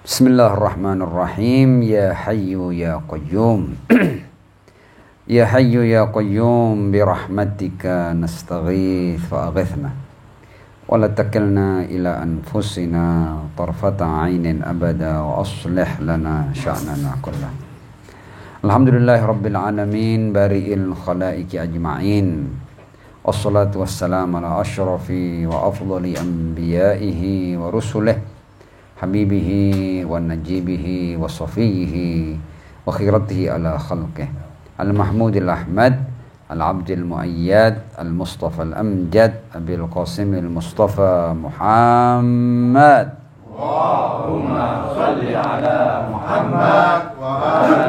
Bismillahirrahmanirrahim. Ya Hayyu Ya Qayyum. Ya Hayyu Ya Qayyum birahmatika nastaghith fa'aghithna wa la takilna ila anfusina tarfata 'ainin abada wa aslih lana sya'nana kullah. Alhamdulillahi rabbil alamin bari'il khalaiqi ajma'in. Wassalatu wassalamu ala ashrafi wa afdali anbiya'ihi wa rusulihi habibihi wa najibihi wa safiyihi wa khiratihi ala khalqih al-mahmudil ahmad al-abdil muayyad al-mustafa al-amjad abil qasimil mustafa Muhammad. Allahumma salli ala Muhammad wa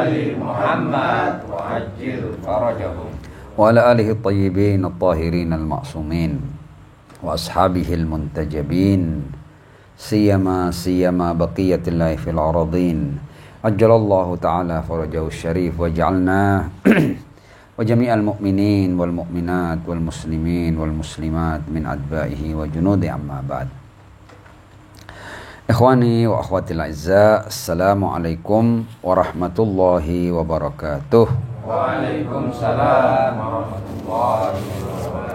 ali Muhammad wa ajil farajahum wa ala alihi at-tayyibin at-tahirin al-ma'sumin wa ashabihi al-muntajabin siyama baqiyatillahi fil aradin ajjalallahu ta'ala farajahu syarif wa ja'alna wa jami'al mu'minin wal mu'minat wal muslimin wal muslimat min adba'ihi wa junudi amma ba'd. Ikhwani wa akhwatil a'izza, assalamualaikum warahmatullahi wabarakatuh. Waalaikumsalam warahmatullahi wabarakatuh.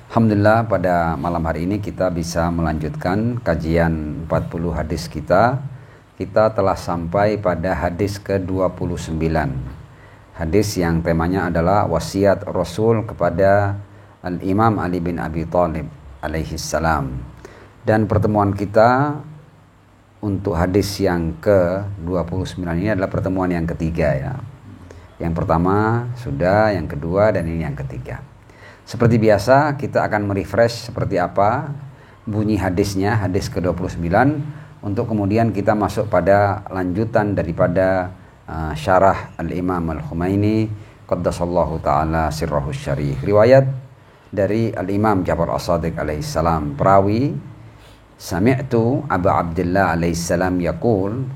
Alhamdulillah, pada malam hari ini kita bisa melanjutkan kajian 40 hadis kita. Kita telah sampai pada hadis ke-29. Hadis yang temanya adalah wasiat Rasul kepada Al-Imam Ali bin Abi Thalib alaihi salam. Dan pertemuan kita untuk hadis yang ke-29 ini adalah pertemuan yang ketiga ya. Yang pertama sudah, yang kedua, dan ini yang ketiga. Seperti biasa kita akan merefresh seperti apa bunyi hadisnya, hadis ke-29, untuk kemudian kita masuk pada lanjutan daripada syarah Al-Imam Al-Khumaini qaddasallahu ta'ala sirrahu syarif. Riwayat dari Al-Imam Ja'far As-Shadiq alaihissalam, perawi sami'tu Abu Abdullah alaihissalam yaqul,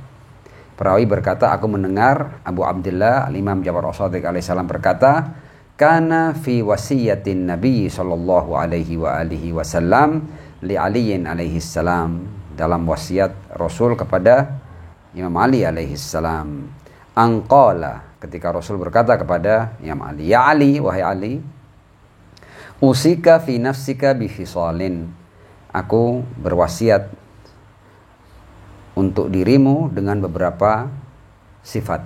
perawi berkata, aku mendengar Abu Abdullah Al-Imam Ja'far As-Shadiq alaihissalam berkata, kana fi wasiyatin Nabi sallallahu alaihi wa alihi wasallam li Aliyin alaihi salam, dalam wasiat Rasul kepada Imam Ali alaihi salam, angqala, ketika Rasul berkata kepada Imam Ali, ya Ali, wahai Ali, usika fi nafsika bi khisalin, aku berwasiat untuk dirimu dengan beberapa sifat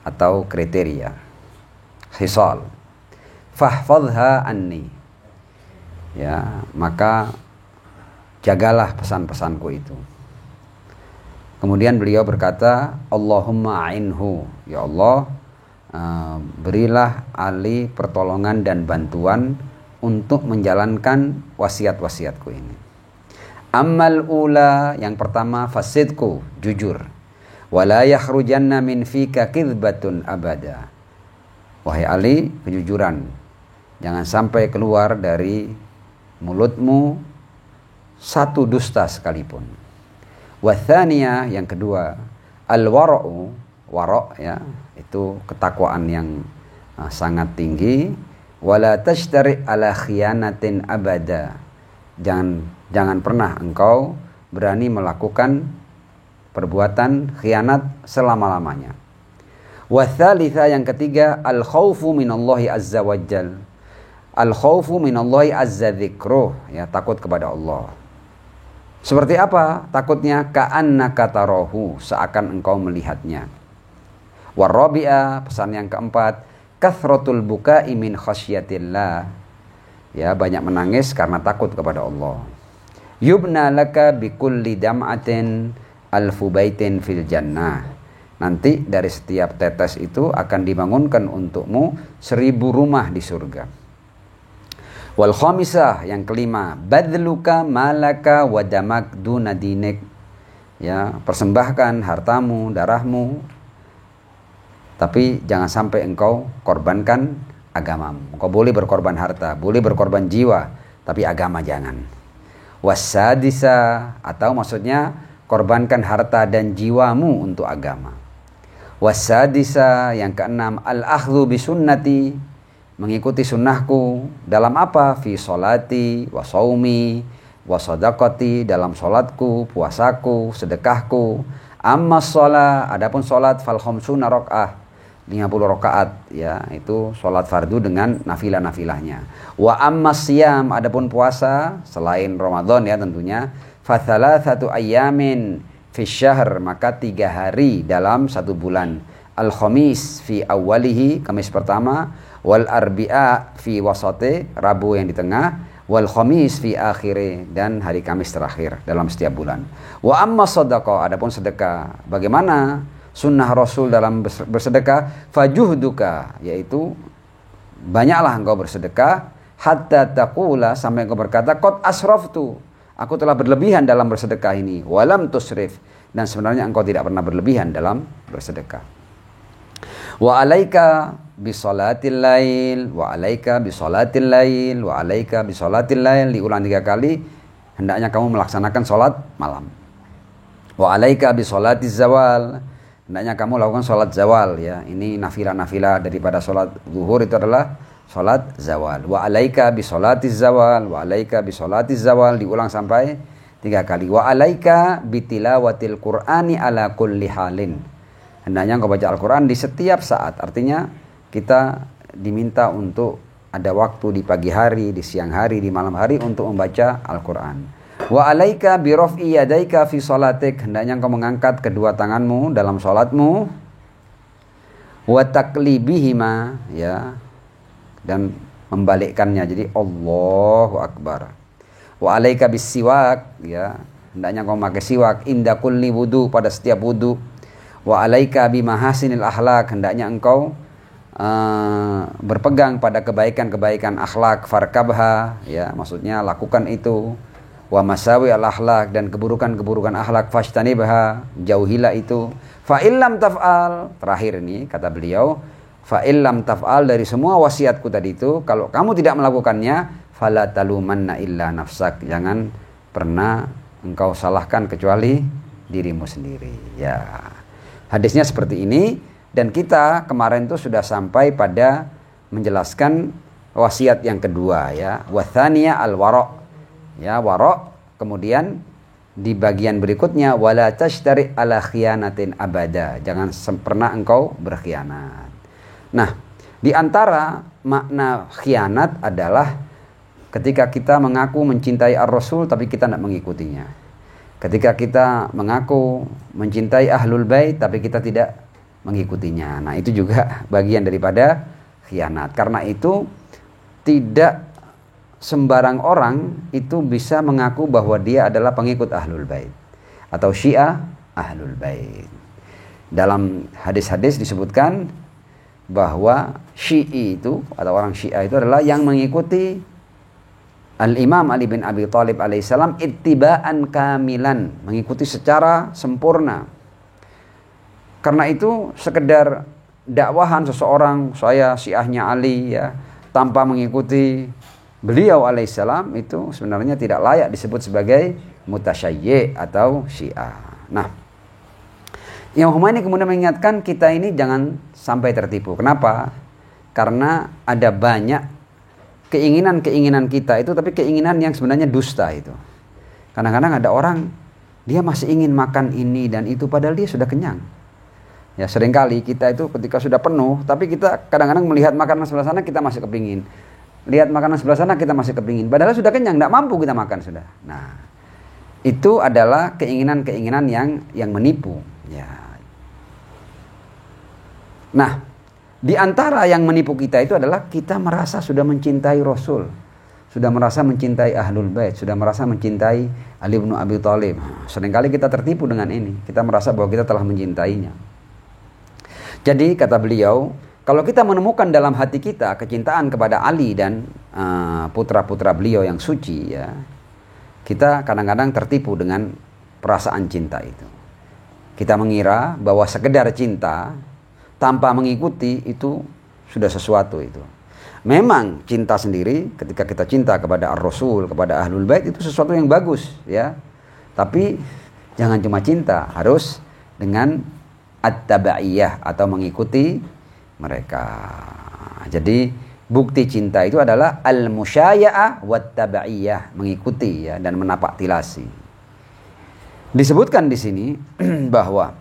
atau kriteria. Khisal, fahfadha anni, ya, maka jagalah pesan-pesanku itu. Kemudian beliau berkata, Allahumma a'inhu, ya Allah, berilah Ali pertolongan dan bantuan untuk menjalankan wasiat-wasiatku ini. Ammal ula, yang pertama, fasidku, jujur. Wala yakhrujanna min fika kidbatun abada, wahai Ali, kejujuran, jangan sampai keluar dari mulutmu satu dusta sekalipun. Wathaniyah, yang kedua, al-wara'u, wara' ya, itu ketakwaan yang sangat tinggi. Wala tashtari ala khiyanatin abada, jangan pernah engkau berani melakukan perbuatan khianat selama-lamanya. Wathalitha, yang ketiga, al-khawfu minallahi azza wajal, al-khawfu minallahi azza dzikruh, ya, takut kepada Allah. Seperti apa takutnya? Ka'annaka tarahu, seakan engkau melihatnya. Warabi'a, pesan yang keempat, kathratul buka'i min khasyatillah, ya, banyak menangis karena takut kepada Allah. Yubna laka bikulli dam'atin alfu baitin fil jannah, nanti dari setiap tetes itu akan dibangunkan untukmu 1000 rumah di surga. Wal khamisah, yang kelima, badluka malaka wa damak duna dinik, ya, persembahkan hartamu, darahmu, tapi jangan sampai engkau korbankan agamamu. Engkau boleh berkorban harta, boleh berkorban jiwa, tapi agama jangan. Wasadisa, atau maksudnya korbankan harta dan jiwamu untuk agama. Wasadisa, yang keenam, al-akhdhu bisunnati, mengikuti sunnahku dalam apa? Fi sholati wa shaumi wa shadaqati, dalam sholatku, puasaku, sedekahku, Amma sholat, adapun sholat fal khamsuna rakaah, 50 rakaat ya, itu sholat fardu dengan nafilah-nafilahnya. Wa amma siyam, adapun puasa selain Ramadan ya tentunya, fa thalathatu ayyamin fi syahr, maka 3 hari dalam 1 bulan. Al khamis fi awwalihi, Kamis pertama, wal arbi'a fi wasati, Rabu yang di tengah, wal khamis fi akhiri, dan hari Kamis terakhir dalam setiap bulan. Wa amma sadaqah, adapun sedekah, bagaimana sunnah Rasul dalam bersedekah? Fajuhduka, yaitu banyaklah engkau bersedekah, hatta taqula, sampai engkau berkata, qad asraftu, aku telah berlebihan dalam bersedekah ini, walam tusrif, dan sebenarnya engkau tidak pernah berlebihan dalam bersedekah. Wa alaika bisolatil lail, wa alaika bisolatil lail, wa alaika bisolatil lail, diulang 3 kali, hendaknya kamu melaksanakan sholat malam. Wa alaika bisolatiz zawal, hendaknya kamu lakukan sholat zawal ya. Ini nafilah-nafilah daripada sholat zuhur itu adalah sholat zawal. Wa alaika bisolatiz zawal, wa alaika bisolatiz zawal, diulang sampai 3 kali. Wa alaika bitilawatil qur'ani ala kulli halin, hendaknya engkau baca Al-Quran di setiap saat. Artinya kita diminta untuk ada waktu di pagi hari, di siang hari, di malam hari untuk membaca Al-Quran. Wa alaika bi raf'i yadaika fi sholatik, hendaknya engkau mengangkat kedua tanganmu dalam sholatmu. Wa taklibihima, ya, dan membalikkannya, jadi Allahu Akbar. Wa alaika bis siwak, ya, hendaknya engkau memakai siwak inda kulli wudu, pada setiap wudu. Wa alaika bimahasinil akhlak, hendaknya engkau berpegang pada kebaikan-kebaikan akhlak. Farkabha, ya, maksudnya lakukan itu. Wa masawi al akhlak, dan keburukan-keburukan akhlak. Fashtanibha, jauhilah itu. Fa illam taf'al, terakhir ini kata beliau, fa illam taf'al, dari semua wasiatku tadi itu, kalau kamu tidak melakukannya, fala talumanna illa nafsak, jangan pernah engkau salahkan kecuali dirimu sendiri ya. Hadisnya seperti ini, dan kita kemarin itu sudah sampai pada menjelaskan wasiat yang kedua ya, wathaniya al-wara', ya, wara'. Kemudian di bagian berikutnya, wala tashtari ala khiyanatin abada, jangan pernah engkau berkhianat. Nah, di antara makna khianat adalah ketika kita mengaku mencintai ar-Rasul tapi kita tidak mengikutinya. Ketika kita mengaku mencintai Ahlul Bait tapi kita tidak mengikutinya. Nah, itu juga bagian daripada khianat. Karena itu tidak sembarang orang itu bisa mengaku bahwa dia adalah pengikut Ahlul Bait atau Syiah Ahlul Bait. Dalam hadis-hadis disebutkan bahwa Syi'i itu atau orang Syiah itu adalah yang mengikuti Al-Imam Ali bin Abi Thalib alaihissalam ittiba'an kamilan, mengikuti secara sempurna. Karena itu sekedar dakwahan seseorang, saya syiahnya Ali ya, tanpa mengikuti beliau alaihissalam, itu sebenarnya tidak layak disebut sebagai mutasyayyi' atau syiah. Nah, Imam Khomeini kemudian mengingatkan kita ini jangan sampai tertipu. Kenapa? Karena ada banyak keinginan-keinginan kita itu, tapi keinginan yang sebenarnya dusta itu. Kadang-kadang ada orang, dia masih ingin makan ini dan itu, padahal dia sudah kenyang. Ya, seringkali kita itu ketika sudah penuh, tapi kita kadang-kadang melihat makanan sebelah sana, kita masih kepingin. Lihat makanan sebelah sana, kita masih kepingin. Padahal sudah kenyang, tidak mampu kita makan sudah. Nah, itu adalah keinginan-keinginan yang menipu. Ya. Nah, di antara yang menipu kita itu adalah kita merasa sudah mencintai Rasul, sudah merasa mencintai Ahlul Bait, sudah merasa mencintai Ali bin Abi Thalib. Seringkali kita tertipu dengan ini. Kita merasa bahwa kita telah mencintainya. Jadi kata beliau, kalau kita menemukan dalam hati kita kecintaan kepada Ali dan putra-putra beliau yang suci ya, kita kadang-kadang tertipu dengan perasaan cinta itu. Kita mengira bahwa sekedar cinta tanpa mengikuti itu sudah sesuatu itu. Memang cinta sendiri, ketika kita cinta kepada Ar-Rasul, kepada Ahlul Bait, itu sesuatu yang bagus ya. Tapi jangan cuma cinta, harus dengan at-tabaiyah atau mengikuti mereka. Jadi bukti cinta itu adalah al-musyaya'ah wat tabaiyah, mengikuti ya dan menapak tilasi. Disebutkan di sini bahwa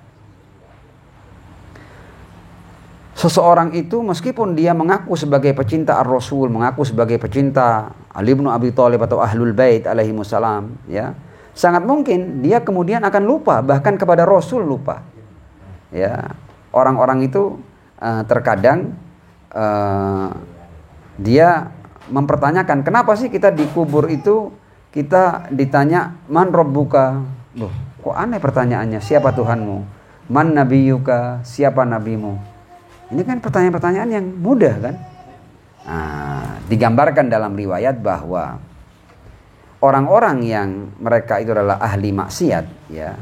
seseorang itu meskipun dia mengaku sebagai pecinta Ar-Rasul, mengaku sebagai pecinta Ali bin Abi Thalib atau Ahlul Bait alaihimussalam, ya, sangat mungkin dia kemudian akan lupa, bahkan kepada Rasul lupa. Ya, orang-orang itu terkadang dia mempertanyakan, kenapa sih kita dikubur itu kita ditanya man rabbuka? Loh, kok aneh pertanyaannya, siapa Tuhanmu? Man nabiyuka, siapa nabimu? Ini kan pertanyaan-pertanyaan yang mudah kan? Nah, digambarkan dalam riwayat bahwa orang-orang yang mereka itu adalah ahli maksiat, ya,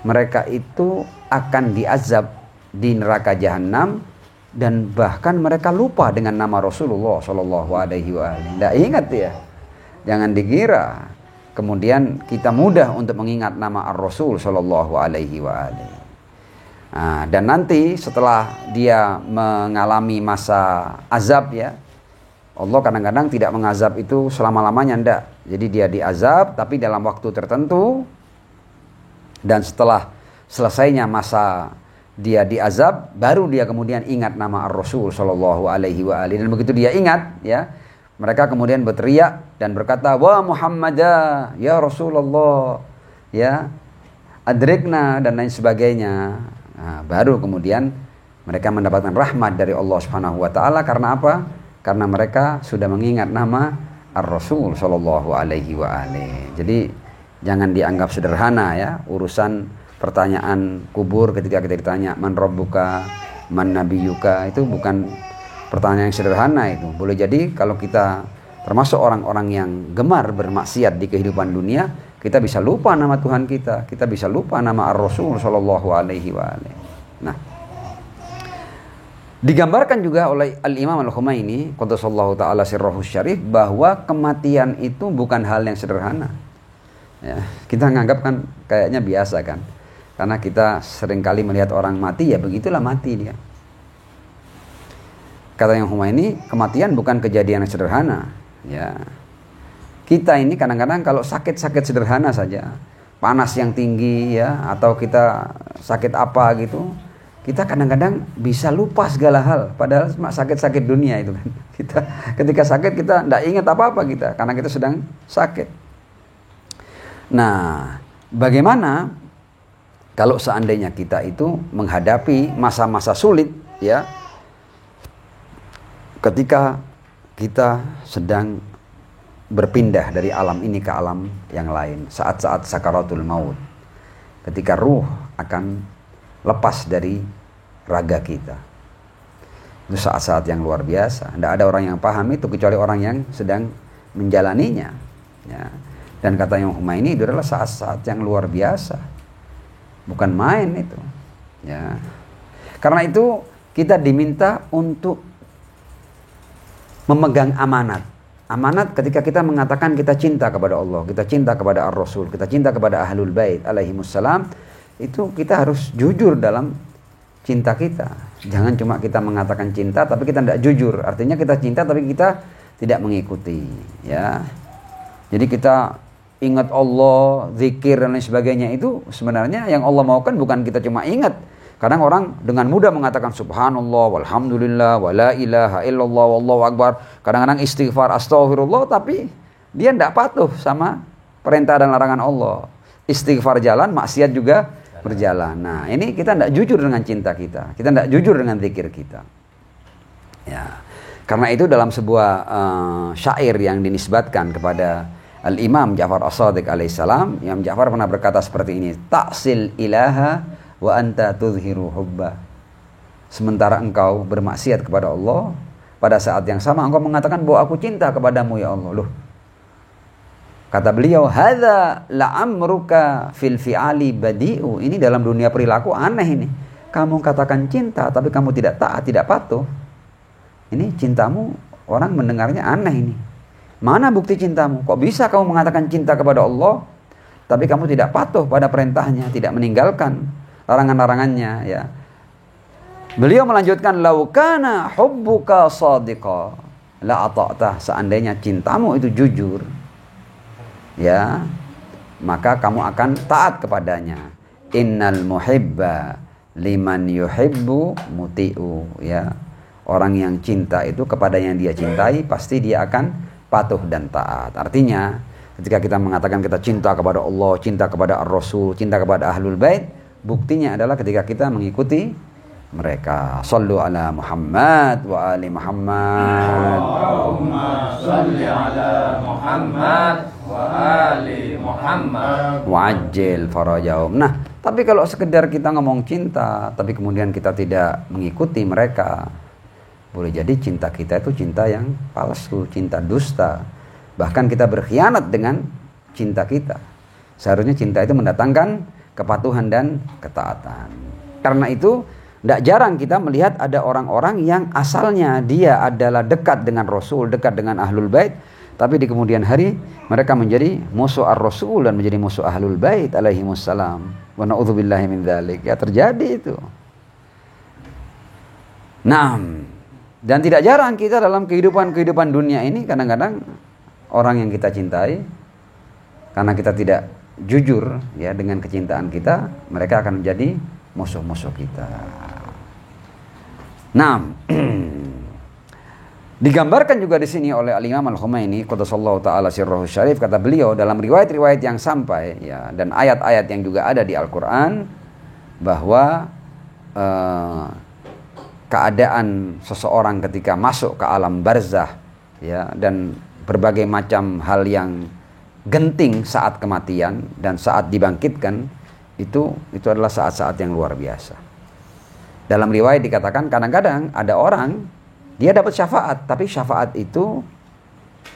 mereka itu akan diazab di neraka jahanam, dan bahkan mereka lupa dengan nama Rasulullah Shallallahu Alaihi Wasallam. Tidak ingat ya, jangan dikira kemudian kita mudah untuk mengingat nama Ar-Rasul Shallallahu Alaihi Wasallam. Nah, dan nanti setelah dia mengalami masa azab, ya, Allah kadang-kadang tidak mengazab itu selama-lamanya, enggak. Jadi dia diazab tapi dalam waktu tertentu, dan setelah selesainya masa dia diazab, baru dia kemudian ingat nama Ar-Rasul Shallallahu Alaihi Wasallam. Dan begitu dia ingat, ya, mereka kemudian berteriak dan berkata, wa Muhammadah, ya Rasulullah, ya, adrikna, dan lain sebagainya. Nah, baru kemudian mereka mendapatkan rahmat dari Allah Subhanahu wa taala. Karena apa? Karena mereka sudah mengingat nama Ar-Rasul Shallallahu Alaihi Wasallam. Jadi jangan dianggap sederhana, ya, urusan pertanyaan kubur ketika kita ditanya man rabbuka, man nabiyuka, itu bukan pertanyaan yang sederhana itu. Boleh jadi kalau kita termasuk orang-orang yang gemar bermaksiat di kehidupan dunia, kita bisa lupa nama Tuhan kita bisa lupa nama Ar-Rasul Shallallahu Alaihi Wasallam. Nah, digambarkan juga oleh Al-Imam Al-Khumaini qaddasallahu ta'ala sirrahu syarif bahwa kematian itu bukan hal yang sederhana. Ya, kita nganggap kan kayaknya biasa kan, karena kita seringkali melihat orang mati, ya begitulah mati dia. Kata yang Khumaini, kematian bukan kejadian yang sederhana. Ya, kita ini kadang-kadang kalau sakit-sakit sederhana saja, panas yang tinggi, ya, atau kita sakit apa gitu, kita kadang-kadang bisa lupa segala hal, padahal cuma sakit-sakit dunia itu kan. Kita ketika sakit kita tidak ingat apa-apa kita, karena kita sedang sakit. Nah, bagaimana kalau seandainya kita itu menghadapi masa-masa sulit, ya, ketika kita sedang berpindah dari alam ini ke alam yang lain, saat-saat sakaratul maut, ketika ruh akan lepas dari raga kita. Itu saat-saat yang luar biasa. Tidak ada orang yang paham itu kecuali orang yang sedang menjalaninya, ya. Dan kata yang Khumaini, itu adalah saat-saat yang luar biasa, bukan main itu, ya. Karena itu kita diminta untuk memegang amanat. Amanat ketika kita mengatakan kita cinta kepada Allah, kita cinta kepada Ar-Rasul, kita cinta kepada Ahlul Bait alaihimussalam, itu kita harus jujur dalam cinta kita. Jangan cuma kita mengatakan cinta tapi kita tidak jujur. Artinya kita cinta tapi kita tidak mengikuti, ya. Jadi kita ingat Allah, zikir dan lain sebagainya, itu sebenarnya yang Allah maukan bukan kita cuma ingat. Kadang orang dengan mudah mengatakan subhanallah, walhamdulillah, wala ilaha illallah, wallahu akbar. Kadang-kadang istighfar, astaghfirullah, tapi dia tidak patuh sama perintah dan larangan Allah. Istighfar jalan, maksiat juga berjalan. Nah, ini kita tidak jujur dengan cinta kita. Kita tidak jujur dengan zikir kita. Ya. Karena itu dalam sebuah syair yang dinisbatkan kepada Al-Imam Ja'far As-Shadiq alaihissalam, Imam Ja'far pernah berkata seperti ini, ta'sil ilaha wa anta tudhiru hubba. Sementara engkau bermaksiat kepada Allah, pada saat yang sama engkau mengatakan bahwa aku cinta kepadamu ya Allah. Loh, kata beliau, hadza la'amruka fil fi'ali badi'u. Ini dalam dunia perilaku aneh ini. Kamu katakan cinta tapi kamu tidak taat, tidak patuh. Ini cintamu orang mendengarnya aneh ini. Mana bukti cintamu? Kok bisa kamu mengatakan cinta kepada Allah tapi kamu tidak patuh pada perintahnya, tidak meninggalkan larangan-larangannya, ya. Beliau melanjutkan, laukana hubbuka shadiqa la ata'ta. Seandainya cintamu itu jujur, ya, maka kamu akan taat kepadanya. Innal muhibba liman yuhibbu muti'u, ya. Orang yang cinta itu kepada yang dia cintai pasti dia akan patuh dan taat. Artinya ketika kita mengatakan kita cinta kepada Allah, cinta kepada Ar-Rasul, cinta kepada Ahlul Bait, buktinya adalah ketika kita mengikuti mereka. Shallu ala Muhammad wa ali Muhammad. Allahumma shalli ala Muhammad wa ali Muhammad. Wa'ajjil farajahum. Nah, tapi kalau sekedar kita ngomong cinta, tapi kemudian kita tidak mengikuti mereka, boleh jadi cinta kita itu cinta yang palsu, cinta dusta. Bahkan kita berkhianat dengan cinta kita. Seharusnya cinta itu mendatangkan kepatuhan dan ketaatan. Karena itu, tidak jarang kita melihat ada orang-orang yang asalnya dia adalah dekat dengan Rasul, dekat dengan Ahlul Bait, tapi di kemudian hari mereka menjadi musuh Ar-Rasul dan menjadi musuh Ahlul Bait alaihimussalam. Wa na'udzubillahi min dzalik. Ya, terjadi itu. Nah, dan tidak jarang kita dalam kehidupan dunia ini kadang-kadang orang yang kita cintai, karena kita tidak jujur ya dengan kecintaan kita, mereka akan menjadi musuh-musuh kita. Nah, digambarkan juga di sini oleh Al-Imam Al-Khumaini qaddasallahu taala sirruhu syarif, kata beliau dalam riwayat-riwayat yang sampai ya dan ayat-ayat yang juga ada di Al-Qur'an bahwa keadaan seseorang ketika masuk ke alam barzah ya dan berbagai macam hal yang genting saat kematian dan saat dibangkitkan itu adalah saat-saat yang luar biasa. Dalam riwayat dikatakan kadang-kadang ada orang dia dapat syafaat, tapi syafaat itu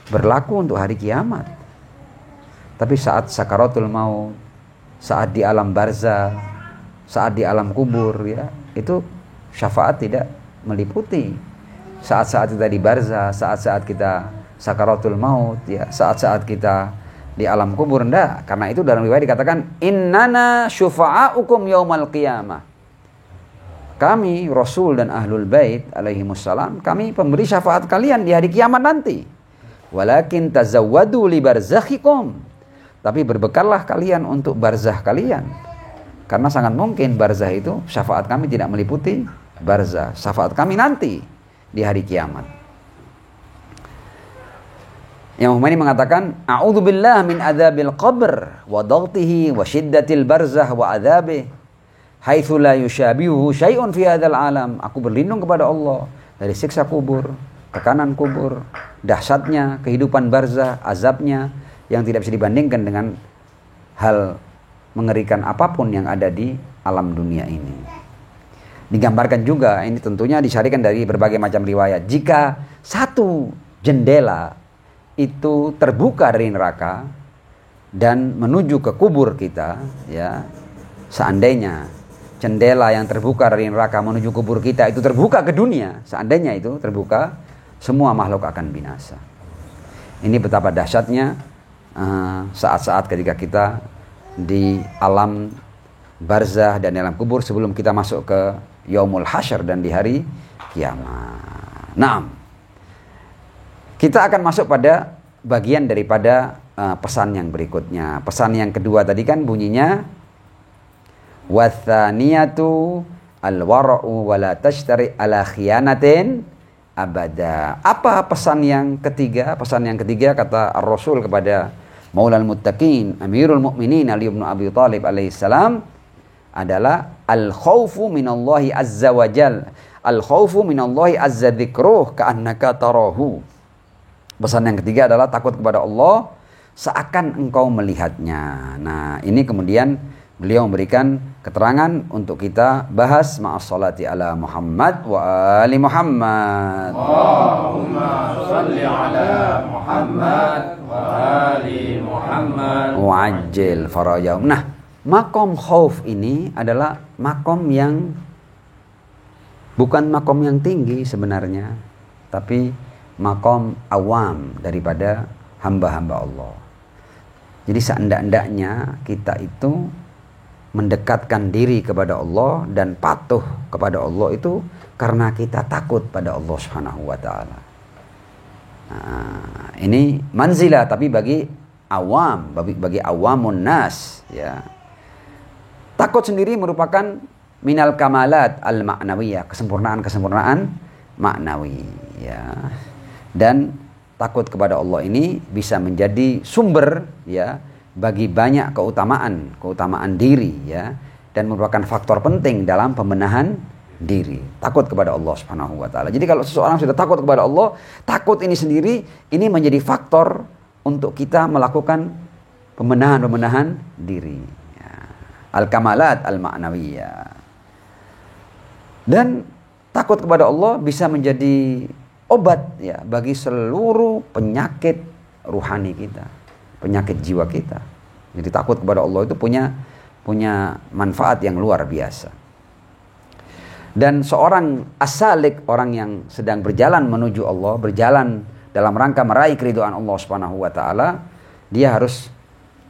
berlaku untuk hari kiamat. Tapi saat sakaratul maut, saat di alam barzah, saat di alam kubur ya, itu syafaat tidak meliputi saat-saat kita di barzah, saat-saat kita sakaratul maut ya, saat-saat kita di alam kubur, enggak. Karena itu dalam riwayat dikatakan innana syufa'aukum yaumal qiyamah. Kami Rasul dan Ahlul Bait alaihimussalam, kami pemberi syafaat kalian di hari kiamat nanti. Walakin tazawwadu li barzakhikum. Tapi berbekallah kalian untuk barzah kalian. Karena sangat mungkin barzah itu syafaat kami tidak meliputi barzah. Syafaat kami nanti di hari kiamat. Yang Muhammad mengatakan, a'udzubillah min adzabil qabr wa dhaghtihi wa syiddatil barzah wa adzabih haitsu la yushabihu syai'un fi hadzal alam. Aku berlindung kepada Allah dari siksa kubur, tekanan kubur, dahsyatnya kehidupan barzah, azabnya yang tidak bisa dibandingkan dengan hal mengerikan apapun yang ada di alam dunia ini. Digambarkan juga, ini tentunya disyarikan dari berbagai macam riwayat, jika satu jendela itu terbuka dari neraka dan menuju ke kubur kita ya, seandainya jendela yang terbuka dari neraka menuju kubur kita itu terbuka ke dunia, seandainya itu terbuka, semua makhluk akan binasa. Ini betapa dahsyatnya saat-saat ketika kita di alam barzah dan dalam kubur sebelum kita masuk ke yaumul hasyr dan di hari kiamat. Nah, kita akan masuk pada bagian daripada pesan yang berikutnya. Pesan yang kedua tadi kan bunyinya wathaniyatu alwara'u wala tashtari ala khiyanatin abada. Apa pesan yang ketiga? Pesan yang ketiga kata Ar-Rasul kepada Maulal Muttaqin Amirul Mukminin Ali bin Abi Thalib alaihissalam adalah al-khawfu minallahi azza wa jal. Al-khawfu minallahi azza dzikruh ka'annaka tarahu. Pesan yang ketiga adalah takut kepada Allah seakan engkau melihatnya. Nah, ini kemudian beliau memberikan keterangan untuk kita bahas ma'as salati ala Muhammad wa ali Muhammad. Allahumma shalli ala Muhammad wa ali Muhammad. Wa'ajjil farajahum. Nah, makom khauf ini adalah makom yang bukan makom yang tinggi sebenarnya, tapi makom awam daripada hamba-hamba Allah. Jadi seendak-endaknya kita itu mendekatkan diri kepada Allah dan patuh kepada Allah itu karena kita takut pada Allah Subhanahu wa taala. Nah, ini manzilah, tapi bagi awam, bagi awamun nas, ya. Takut sendiri merupakan minal kamalat al-ma'nawiyah, kesempurnaan maknawi, ya. Dan takut kepada Allah ini bisa menjadi sumber, ya, bagi banyak keutamaan diri, ya, dan merupakan faktor penting dalam pembenahan diri. Takut kepada Allah Subhanahu wa taala. Jadi kalau seseorang sudah takut kepada Allah, takut ini sendiri ini menjadi faktor untuk kita melakukan pembenahan diri, ya. Al-kamalat al-ma'nawiyah. Dan takut kepada Allah bisa menjadi obat, ya, bagi seluruh penyakit ruhani kita, penyakit jiwa kita. Jadi takut kepada Allah itu punya manfaat yang luar biasa. Dan seorang as-salik, orang yang sedang berjalan menuju Allah, berjalan dalam rangka meraih keridhaan Allah Subhanahu wa taala, dia harus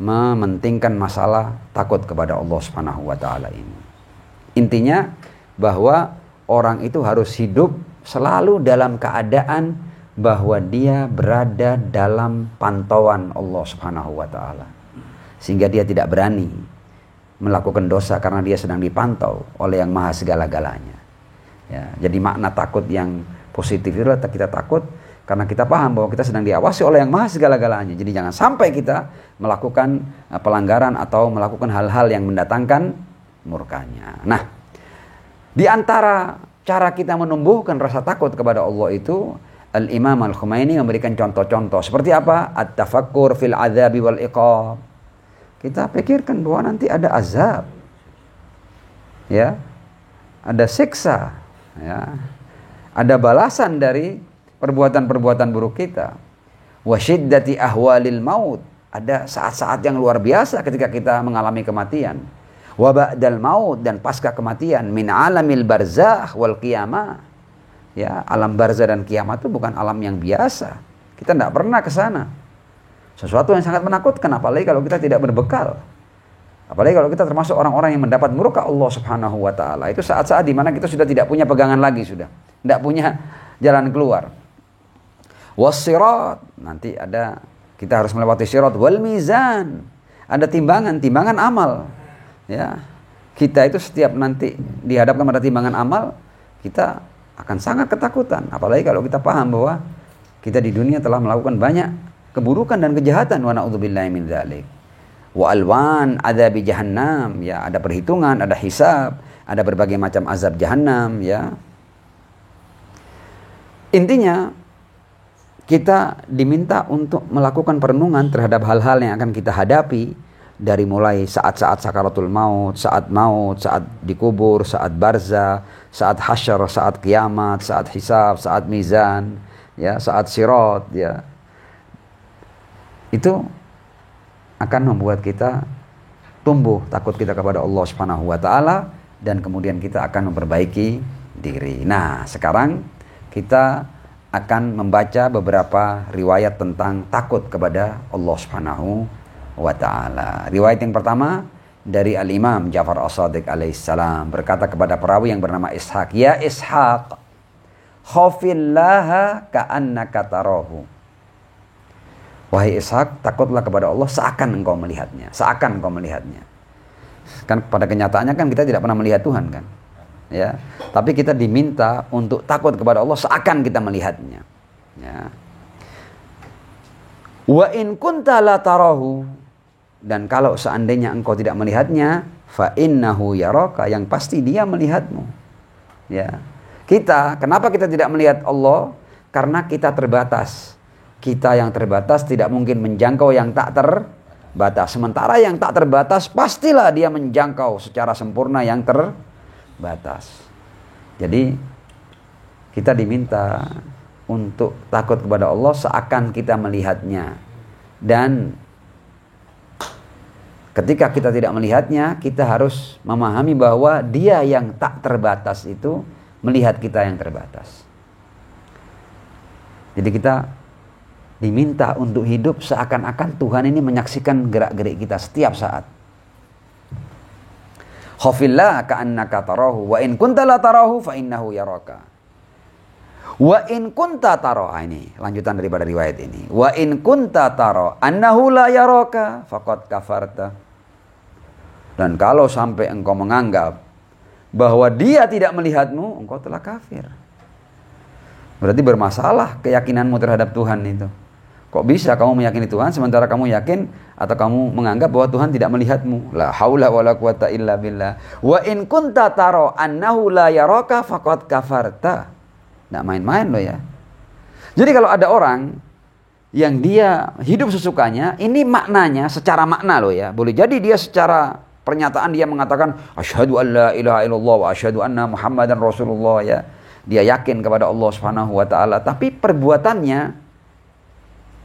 mementingkan masalah takut kepada Allah Subhanahu wa taala ini. Intinya bahwa orang itu harus hidup selalu dalam keadaan bahwa dia berada dalam pantauan Allah Subhanahu wa taala. Sehingga dia tidak berani melakukan dosa karena dia sedang dipantau oleh yang maha segala-galanya. Ya, jadi makna takut yang positif itu adalah kita takut karena kita paham bahwa kita sedang diawasi oleh yang maha segala-galanya. Jadi jangan sampai kita melakukan pelanggaran atau melakukan hal-hal yang mendatangkan murkanya. Nah, di antara cara kita menumbuhkan rasa takut kepada Allah itu, Al-Imam Al-Khumaini memberikan contoh-contoh. Seperti apa? At-tafakkur fil adzabi wal iqab. Kita pikirkan bahwa nanti ada azab, ya, ada siksa, ya, ada balasan dari perbuatan-perbuatan buruk kita. Wa syiddati ahwalil maut. Ada saat-saat yang luar biasa ketika kita mengalami kematian. Wa ba'dal maut, dan pasca kematian, min alamil barzakh wal qiyamah. Ya, alam barzah dan kiamat itu bukan alam yang biasa. Kita tidak pernah ke sana. Sesuatu yang sangat menakutkan, apalagi kalau kita tidak berbekal. Apalagi kalau kita termasuk orang-orang yang mendapat murka Allah Subhanahu wa taala. Itu saat-saat di mana kita sudah tidak punya pegangan lagi, sudah tidak punya jalan keluar. Was-sirat, nanti ada, kita harus melewati sirat. Wal mizan, ada timbangan amal. Ya, kita itu setiap nanti dihadapkan pada timbangan amal, kita akan sangat ketakutan. Apalagi kalau kita paham bahwa kita di dunia telah melakukan banyak keburukan dan kejahatan. Wa na'udzubillahi min dzalik. Wa alwan adzabi jahannam, ya, ada perhitungan, ada hisab, ada berbagai macam azab jahannam, ya. Intinya kita diminta untuk melakukan perenungan terhadap hal-hal yang akan kita hadapi, dari mulai saat-saat sakaratul maut, saat dikubur, saat barzah, saat hasyar, saat kiamat, saat hisab, saat mizan, ya, saat sirat, ya. Itu akan membuat kita tumbuh takut kita kepada Allah Subhanahu wa taala, dan kemudian kita akan memperbaiki diri. Nah, sekarang kita akan membaca beberapa riwayat tentang takut kepada Allah Subhanahu wa ta'ala. Riwayat yang pertama dari Al-Imam Ja'far As-Shadiq alaihissalam, berkata kepada perawi yang bernama Ishaq, "Ya Ishaq, khafillaha ka'annaka tarahu." Wahai Ishaq, takutlah kepada Allah seakan engkau melihatnya. Seakan engkau melihatnya. Kan pada kenyataannya kan kita tidak pernah melihat Tuhan, kan? Ya. Tapi kita diminta untuk takut kepada Allah seakan kita melihatnya. Ya. Wa in kunta la tarahu, dan kalau seandainya engkau tidak melihatnya, fa innahu yaraka, yang pasti dia melihatmu. Ya. Kenapa kita tidak melihat Allah? Karena kita terbatas. Kita yang terbatas tidak mungkin menjangkau yang tak terbatas. Sementara yang tak terbatas pastilah dia menjangkau secara sempurna yang terbatas. Jadi kita diminta untuk takut kepada Allah seakan kita melihatnya. Dan ketika kita tidak melihatnya, kita harus memahami bahwa dia yang tak terbatas itu melihat kita yang terbatas. Jadi kita diminta untuk hidup seakan-akan Tuhan ini menyaksikan gerak-gerik kita setiap saat. Khafillah ka'annaka tarahu wa in kunta la tarahu fa innahu yaraka. Wa in kunta taro, ini lanjutan daripada riwayat ini. Wa in kunta taro annahu la yaraka faqad kafarta. Dan kalau sampai engkau menganggap bahwa dia tidak melihatmu, engkau telah kafir. Berarti bermasalah keyakinanmu terhadap Tuhan itu. Kok bisa kamu meyakini Tuhan sementara kamu yakin atau kamu menganggap bahwa Tuhan tidak melihatmu? La haula wala quwata illa billah. Wa in kunta taro annahu la yaraka faqad kafarta. Nggak main-main loh ya. Jadi kalau ada orang yang dia hidup sesukanya, ini maknanya secara makna loh ya. Boleh jadi dia secara pernyataan dia mengatakan asyhadu an la ilaha illallah wa asyhadu anna muhammadan rasulullah ya. Dia yakin kepada Allah Subhanahu wa taala, tapi perbuatannya,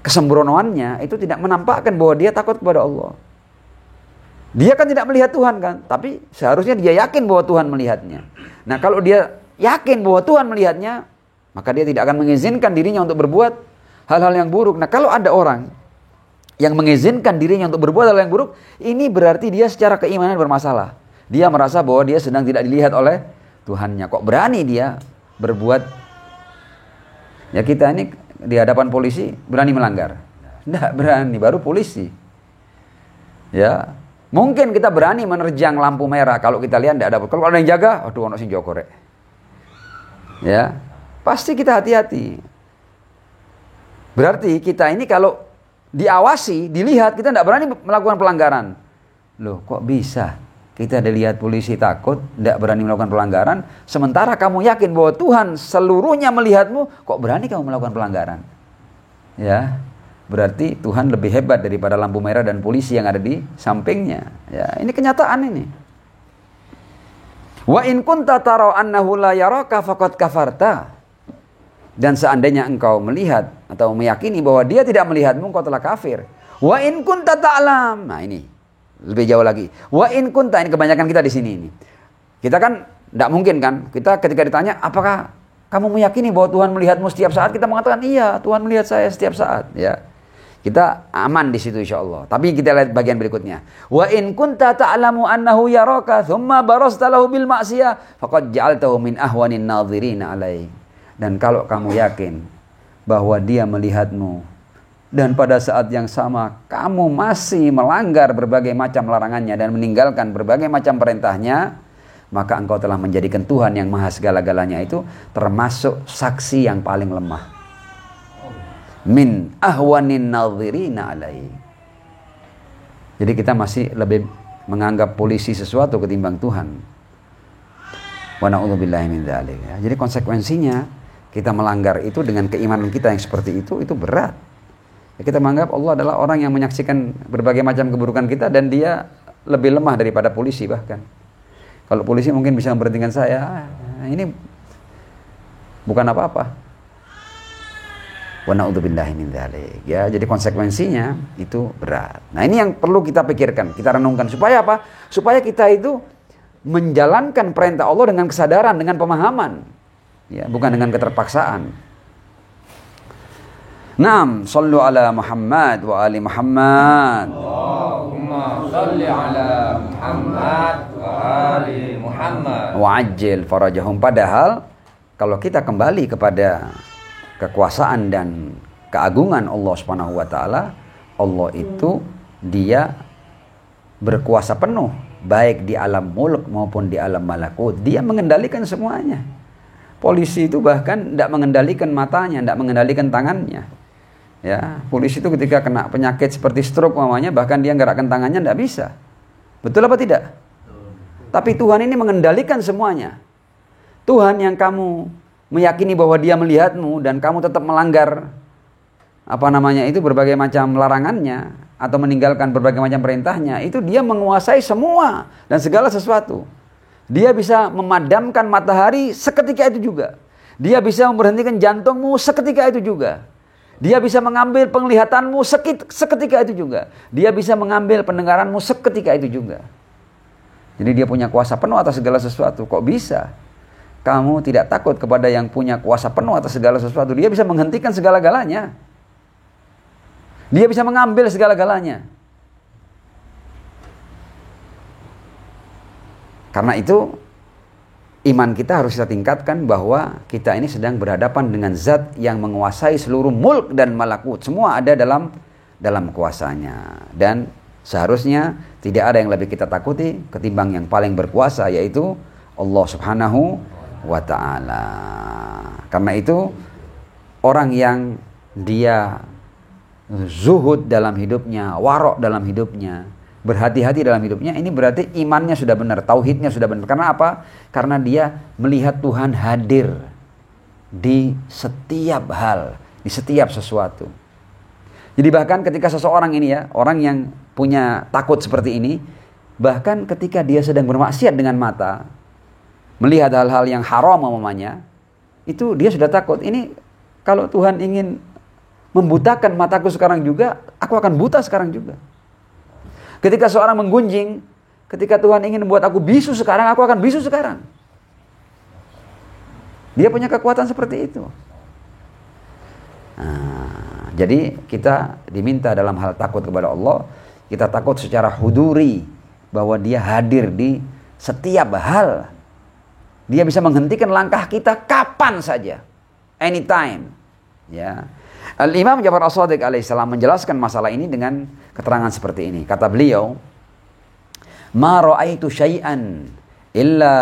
kesembronoannya itu tidak menampakkan bahwa dia takut kepada Allah. Dia kan tidak melihat Tuhan kan, tapi seharusnya dia yakin bahwa Tuhan melihatnya. Nah, kalau dia yakin bahwa Tuhan melihatnya, maka dia tidak akan mengizinkan dirinya untuk berbuat hal-hal yang buruk. Nah, kalau ada orang yang mengizinkan dirinya untuk berbuat hal yang buruk, ini berarti dia secara keimanan bermasalah. Dia merasa bahwa dia sedang tidak dilihat oleh Tuhannya. Kok berani dia berbuat? Ya kita ini di hadapan polisi berani melanggar? Tidak berani, baru polisi. Ya, mungkin kita berani menerjang lampu merah kalau kita lihat tidak ada. Kalau ada yang jaga, aduh ono sing jaga rek. Ya. Pasti kita hati-hati. Berarti kita ini kalau diawasi, dilihat, kita tidak berani melakukan pelanggaran. Loh, kok bisa? Kita dilihat polisi takut, tidak berani melakukan pelanggaran. Sementara kamu yakin bahwa Tuhan seluruhnya melihatmu, kok berani kamu melakukan pelanggaran? Ya, berarti Tuhan lebih hebat daripada lampu merah dan polisi yang ada di sampingnya. Ya, ini kenyataan ini. Wa in kunta tara annahu la yaraka faqad kafarta. Dan seandainya engkau melihat atau meyakini bahwa dia tidak melihatmu, engkau telah kafir. Wa in kunta ta'lam. Nah ini lebih jauh lagi. Wa in kunta, ini kebanyakan kita di sini ini. Kita kan tidak mungkin kan? Kita ketika ditanya, apakah kamu meyakini bahwa Tuhan melihatmu setiap saat? Kita mengatakan iya, Tuhan melihat saya setiap saat. Ya, kita aman di situ insya Allah. Tapi kita lihat bagian berikutnya. Wa in kunta ta'lamu annahu yaraka, thumma barasta lahu bil ma'siyah, faqad ja'altahu min ahwanin nadhirina alaih. Dan kalau kamu yakin bahwa dia melihatmu, dan pada saat yang sama kamu masih melanggar berbagai macam larangannya dan meninggalkan berbagai macam perintahnya, maka engkau telah menjadikan Tuhan yang maha segala-galanya itu termasuk saksi yang paling lemah. Min ahwanin nadhirina alaihi. Jadi kita masih lebih menganggap polisi sesuatu ketimbang Tuhan. Wa na'udzubillahi min dzalik. Jadi konsekuensinya kita melanggar itu dengan keimanan kita yang seperti itu berat. Kita menganggap Allah adalah orang yang menyaksikan berbagai macam keburukan kita dan dia lebih lemah daripada polisi bahkan. Kalau polisi mungkin bisa memberhentikan saya, ini bukan apa-apa. Wa na'udzubillahi min dzalik. Ya, jadi konsekuensinya itu berat. Nah, ini yang perlu kita pikirkan, kita renungkan supaya apa? Supaya kita itu menjalankan perintah Allah dengan kesadaran, dengan pemahaman. Ya, bukan dengan keterpaksaan. Naam, sallu ala Muhammad wa ali Muhammad. Allahumma salli ala Muhammad wa ali Muhammad. Wa ajil farajahum. Padahal kalau kita kembali kepada kekuasaan dan keagungan Allah Subhanahu wa taala, Allah itu dia berkuasa penuh baik di alam mulk maupun di alam malakut. Dia mengendalikan semuanya. Polisi itu bahkan tidak mengendalikan matanya, tidak mengendalikan tangannya. Ya, polisi itu ketika kena penyakit seperti stroke mamanya, bahkan dia gerakkan tangannya tidak bisa. Betul apa tidak? Tapi Tuhan ini mengendalikan semuanya. Tuhan yang kamu meyakini bahwa dia melihatmu dan kamu tetap melanggar berbagai macam larangannya atau meninggalkan berbagai macam perintahnya, itu dia menguasai semua dan segala sesuatu. Dia bisa memadamkan matahari seketika itu juga. Dia bisa memberhentikan jantungmu seketika itu juga. Dia bisa mengambil penglihatanmu seketika itu juga. Dia bisa mengambil pendengaranmu seketika itu juga. Jadi dia punya kuasa penuh atas segala sesuatu. Kok bisa kamu tidak takut kepada yang punya kuasa penuh atas segala sesuatu? Dia bisa menghentikan segala-galanya. Dia bisa mengambil segala-galanya. Karena itu iman kita harus kita tingkatkan bahwa kita ini sedang berhadapan dengan zat yang menguasai seluruh mulk dan malakut. Semua ada dalam kuasanya. Dan seharusnya tidak ada yang lebih kita takuti ketimbang yang paling berkuasa, yaitu Allah Subhanahu wa ta'ala. Karena itu orang yang dia zuhud dalam hidupnya, warok dalam hidupnya, berhati-hati dalam hidupnya, ini berarti imannya sudah benar, tauhidnya sudah benar. Karena apa? Karena dia melihat Tuhan hadir di setiap hal, di setiap sesuatu. Jadi bahkan ketika seseorang ini ya, orang yang punya takut seperti ini, bahkan ketika dia sedang bermaksiat dengan mata, melihat hal-hal yang haram umpamanya, itu dia sudah takut. Ini kalau Tuhan ingin membutakan mataku sekarang juga, aku akan buta sekarang juga. Ketika seorang menggunjing, ketika Tuhan ingin membuat aku bisu sekarang, aku akan bisu sekarang. Dia punya kekuatan seperti itu. Nah, jadi kita diminta dalam hal takut kepada Allah, kita takut secara huduri, bahwa dia hadir di setiap hal. Dia bisa menghentikan langkah kita kapan saja, anytime. Ya. Al-Imam Ja'far As-Shadiq alaihissalam menjelaskan masalah ini dengan keterangan seperti ini. Kata beliau, "Ma ra'aitu syai'an illa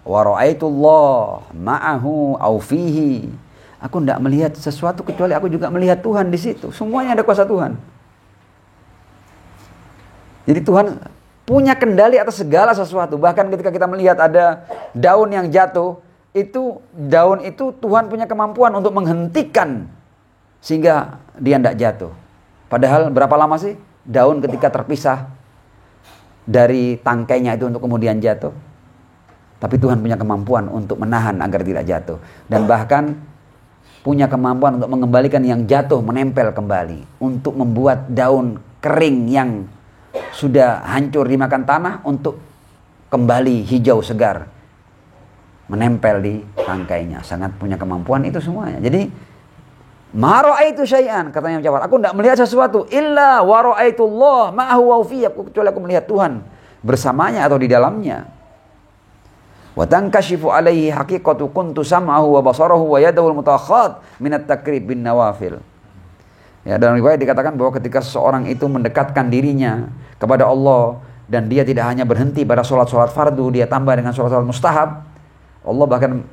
wa ra'aitu Allah ma'ahu aw fihi." Aku tidak melihat sesuatu kecuali aku juga melihat Tuhan di situ. Semuanya ada kuasa Tuhan. Jadi Tuhan punya kendali atas segala sesuatu. Bahkan ketika kita melihat ada daun yang jatuh, daun itu Tuhan punya kemampuan untuk menghentikan sehingga dia tidak jatuh. Padahal berapa lama sih daun ketika terpisah dari tangkainya itu untuk kemudian jatuh? Tapi Tuhan punya kemampuan untuk menahan agar tidak jatuh. Dan bahkan punya kemampuan untuk mengembalikan yang jatuh menempel kembali. Untuk membuat daun kering yang sudah hancur dimakan tanah untuk kembali hijau segar, menempel di tangkainya. Sangat punya kemampuan itu semuanya. Jadi ma ra'aitu syai'an, katanya Ja'far, aku tidak melihat sesuatu illa wa ra'aitu Allah ma'ahu wa fi, kecuali aku melihat Tuhan bersamanya atau di dalamnya. Wa tankashifu alaihi haqiqatu kuntu sam'ahu wa basarahu wa yadahu al-mutakhat min at-takrib bin nawafil. Ya, dalam riwayat dikatakan bahwa ketika seseorang itu mendekatkan dirinya kepada Allah dan dia tidak hanya berhenti pada sholat-sholat fardu, dia tambah dengan sholat-sholat mustahab, Allah bahkan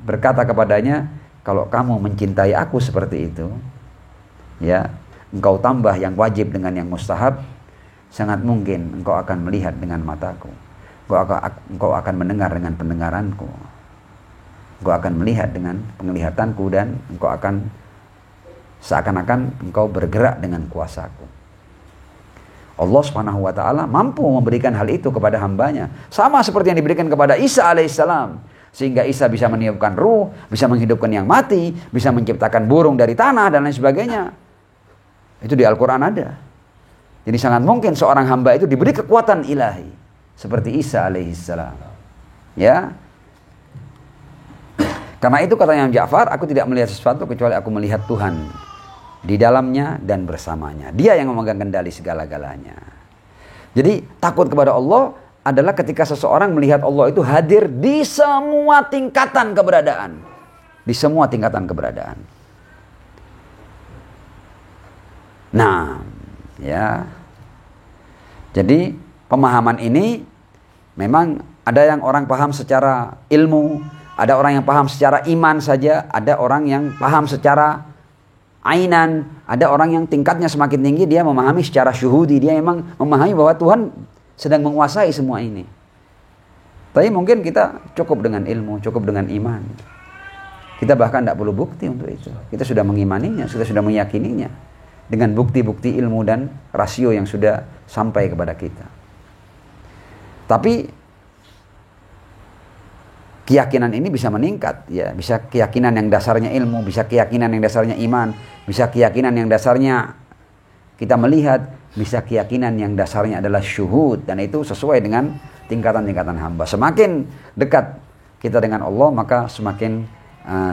berkata kepadanya, kalau kamu mencintai aku seperti itu, ya, engkau tambah yang wajib dengan yang mustahab, sangat mungkin engkau akan melihat dengan mataku, engkau akan mendengar dengan pendengaranku, engkau akan melihat dengan penglihatanku, dan engkau akan seakan-akan engkau bergerak dengan kuasaku. Allah Subhanahu wa ta'ala mampu memberikan hal itu kepada hambanya, sama seperti yang diberikan kepada Isa alaihissalam. Sehingga Isa bisa meniupkan ruh, bisa menghidupkan yang mati, bisa menciptakan burung dari tanah dan lain sebagainya. Itu di Al-Quran ada. Jadi sangat mungkin seorang hamba itu diberi kekuatan ilahi seperti Isa alaihissalam. Ya. Karena itu kata Imam Ja'far, aku tidak melihat sesuatu kecuali aku melihat Tuhan di dalamnya dan bersamanya. Dia yang memegang kendali segala-galanya. Jadi takut kepada Allah adalah ketika seseorang melihat Allah itu hadir di semua tingkatan keberadaan. Di semua tingkatan keberadaan. Nah, ya. Jadi pemahaman ini memang ada yang orang paham secara ilmu, ada orang yang paham secara iman saja, ada orang yang paham secara ainan, ada orang yang tingkatnya semakin tinggi, dia memahami secara syuhudi, dia memang memahami bahwa Tuhan sedang menguasai semua ini. Tapi mungkin kita cukup dengan ilmu, cukup dengan iman. Kita bahkan tidak perlu bukti untuk itu. Kita sudah mengimaninya, sudah meyakininya dengan bukti-bukti ilmu dan rasio yang sudah sampai kepada kita. Tapi keyakinan ini bisa meningkat, ya, bisa keyakinan yang dasarnya ilmu, bisa keyakinan yang dasarnya iman, bisa keyakinan yang dasarnya kita melihat, bisa keyakinan yang dasarnya adalah syuhud, dan itu sesuai dengan tingkatan-tingkatan hamba. Semakin dekat kita dengan Allah, maka semakin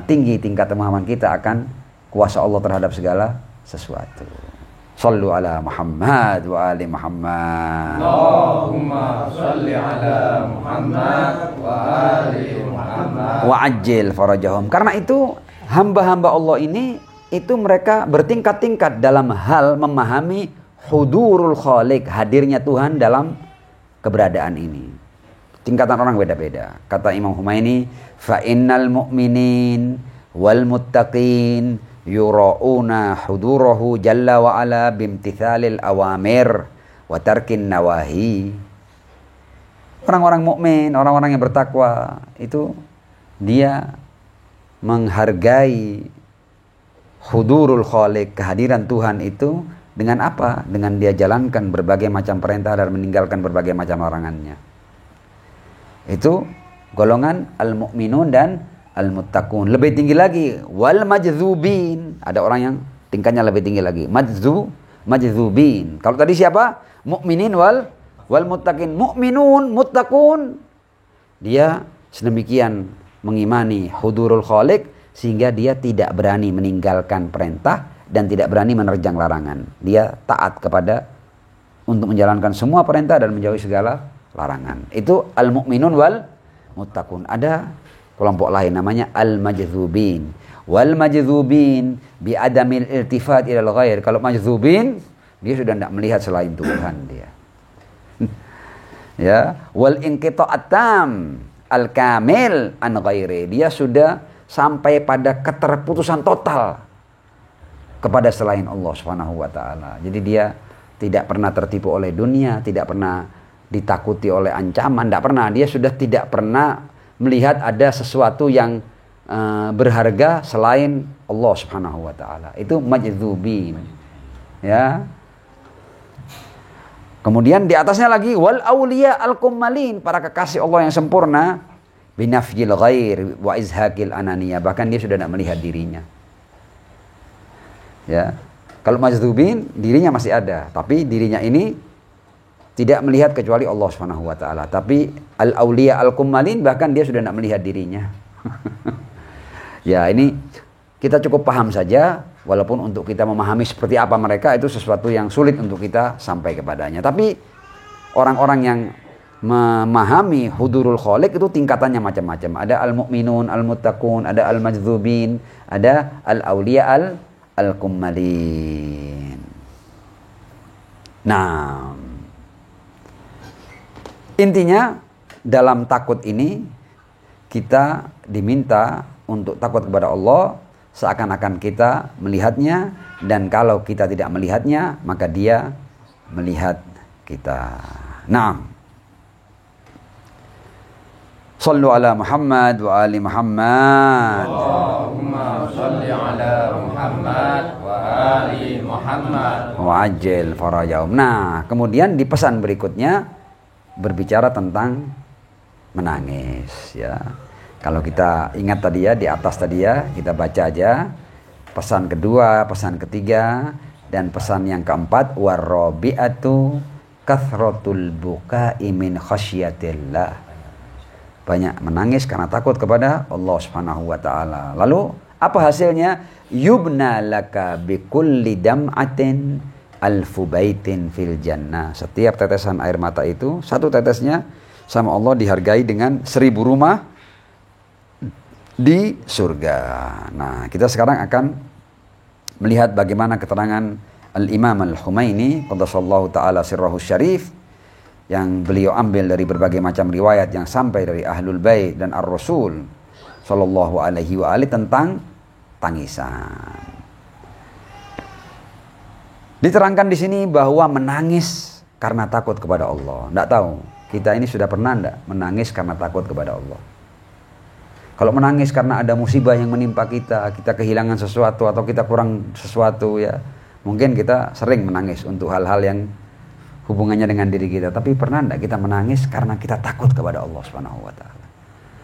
tinggi tingkat pemahaman kita akan kuasa Allah terhadap segala sesuatu. Sallu ala Muhammad wa ali Muhammad. Allahumma salli ala Muhammad wa ali Muhammad. Wa ajil farajahum. Karena itu hamba-hamba Allah ini itu mereka bertingkat-tingkat dalam hal memahami hudurul khaliq, hadirnya Tuhan dalam keberadaan ini. Tingkatan orang beda-beda. Kata Imam Humaini, fa innal mu'minin wal muttaqin yura'una hudurahu jalla wa ala bimtithalil awamir wa tarkin nawahi. Orang-orang mukmin, orang-orang yang bertakwa itu dia menghargai hudurul khaliq, kehadiran Tuhan itu dengan apa? Dengan dia jalankan berbagai macam perintah dan meninggalkan berbagai macam larangannya. Itu golongan al-mu'minun dan al-muttaqun. Lebih tinggi lagi, wal majdzubin. Ada orang yang tingkatnya lebih tinggi lagi. Majdzubin. Kalau tadi siapa? Mukminin wal muttaqin. Mukminun, muttaqun. Dia sedemikian mengimani hudurul khaliq sehingga dia tidak berani meninggalkan perintah dan tidak berani menerjang larangan. Dia taat kepada untuk menjalankan semua perintah dan menjauhi segala larangan. Itu al-mu'minun wal muttaqun. Ada kelompok lain namanya al-majdzubin. Wal majdzubin bi adamil iltifat ilal ghair. Kalau majdzubin, dia sudah tidak melihat selain Tuhan dia. Ya, wal inqita'at tam al-kamil an ghairi. Dia sudah sampai pada keterputusan total kepada selain Allah Subhanahu wa taala. Jadi dia tidak pernah tertipu oleh dunia, tidak pernah ditakuti oleh ancaman, tidak pernah. Dia sudah tidak pernah melihat ada sesuatu yang berharga selain Allah Subhanahu wa taala. Itu majdzubin. Ya. Kemudian di atasnya lagi wal auliya al kummalin, para kekasih Allah yang sempurna, binafyil ghair wa izhaqil ananiyah, bahkan dia sudah tidak melihat dirinya. Ya. Kalau majdzubin dirinya masih ada, tapi dirinya ini tidak melihat kecuali Allah Subhanahu wa taala. Tapi al-auliya al-kummalin bahkan dia sudah tidak melihat dirinya. Ya, ini kita cukup paham saja, walaupun untuk kita memahami seperti apa mereka itu sesuatu yang sulit untuk kita sampai kepadanya. Tapi orang-orang yang memahami hudurul khaliq itu tingkatannya macam-macam. Ada al-mu'minun, al-muttaqun, ada al-majdzubin, ada al-auliya al-kummalin. Nah, intinya dalam takut ini kita diminta untuk takut kepada Allah seakan-akan kita melihatnya, dan kalau kita tidak melihatnya maka dia melihat kita. Nah, sallu ala Muhammad wa ali Muhammad. Allahumma salli ala Muhammad wa ali Muhammad. Wa ajil farajahum. Nah, kemudian di pesan berikutnya berbicara tentang menangis, ya. Kalau kita ingat tadi ya, di atas tadi ya, kita baca aja pesan kedua, pesan ketiga, dan pesan yang keempat, warrabi'atu kathratul buka'i min khasyatillah. Banyak menangis karena takut kepada Allah Subhanahu wa taala. Lalu apa hasilnya? Yubna laka bikulli dam'atin alfu baitin fil jannah. Setiap tetesan air mata itu, satu tetesnya sama Allah dihargai dengan 1000 rumah di surga. Nah, kita sekarang akan melihat bagaimana keterangan Al-Imam Al-Humaini qaddasallahu ta'ala sirrahu syarif, yang beliau ambil dari berbagai macam riwayat yang sampai dari Ahlul Bait dan Ar-Rasul sallallahu alaihi wa alihi tentang tangisan. Diterangkan di sini bahwa menangis karena takut kepada Allah. Tidak tahu kita ini sudah pernah tidak menangis karena takut kepada Allah. Kalau menangis karena ada musibah yang menimpa kita, kita kehilangan sesuatu atau kita kurang sesuatu, ya mungkin kita sering menangis untuk hal-hal yang hubungannya dengan diri kita. Tapi pernah tidak kita menangis karena kita takut kepada Allah Subhanahu wa taala?